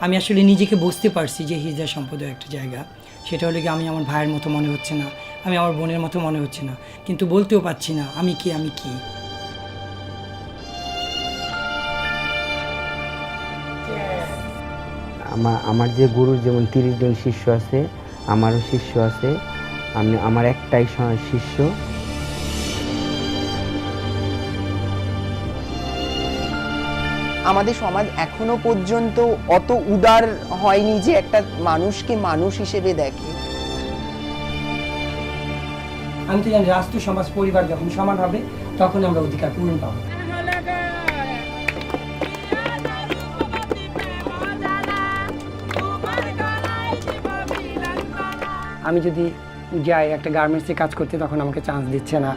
আমি আসলে নিজেকে বুঝতে পারছি যে হিজড়া সম্প্রদায় একটা জায়গা, সেটা হলে কি আমি আমার ভাইয়ের মতো মনে হচ্ছে না, আমি আমার বোনের মতো মনে হচ্ছে না, কিন্তু বলতেও পারছি না আমি কি আমি কি। আমার যে গুরুর যেমন 30 জন শিষ্য আছে, আমারও শিষ্য আছে। আমার একটাই শিষ্য। আমাদের সমাজ এখনো পর্যন্ত অত উদার হয়নি যে একটা মানুষকে মানুষ হিসেবে দেখে। আমি তো জানি রাষ্ট্র সমাজ পরিবার যখন সমান হবে তখন আমরা অধিকার পূরণ পাবো। আমি যদি যাই একটা গার্মেন্টসে কাজ করতে তখন আমাকে চান্স দিচ্ছে না।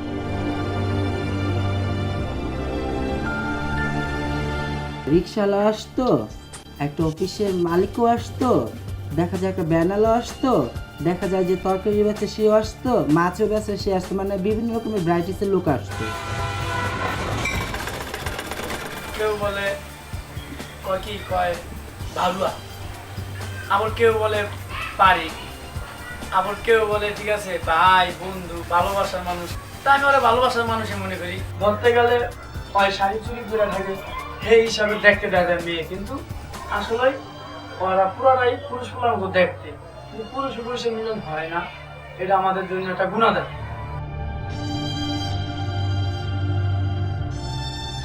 রিক্সাওয়ালা আসতো, একটা অফিসের মালিকও আসতো, দেখা যায় একটা ব্যানারও আসতো, দেখা যায় যে তরকারি বেচে সেও আসতো, মাছও বেচে সে আসতো, মানে বিভিন্ন রকমের ভ্যারাইটিসের লোক আসতো। কেউ বলে কি কয় ভালুয়া, আবার কেউ বলে পারি, আবার কেউ বলে ঠিক আছে ভাই বন্ধু ভালোবাসার মানুষ। তা আমি ওরা ভালোবাসার মানুষই মনে করি। ধরতে গেলে ওই শাড়ি চুরি করে থাকে সেই হিসাবে দেখতে দেখা মেয়ে, কিন্তু আসলে ওরা পুরাটাই পুরুষ পুরার মতো দেখতে, কিন্তু পুরুষ পুরুষের মিলন হয় না। এটা আমাদের জন্য একটা গুণাদার।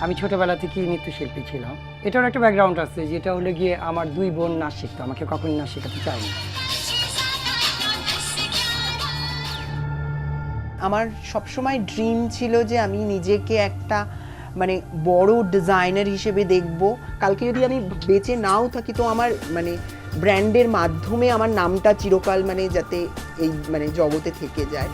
আমি ছোটবেলা থেকেই নৃত্যশিল্পী ছিলাম। এটার একটা ব্যাকগ্রাউন্ড আছে, যেটা হলো গিয়ে আমার 2 বোন নাচ শিখতো, আমাকে কখনই নাচ শেখাতে চায়নি। আমার সবসময় ড্রিম ছিল যে আমি নিজেকে একটা মানে বড় ডিজাইনার হিসেবে দেখব। কালকে যদি আমি বেঁচে নাও থাকি তো আমার মানে ব্র্যান্ডের মাধ্যমে আমার নামটা চিরকাল মানে যাতে এই মানে জগতে থেকে যায়।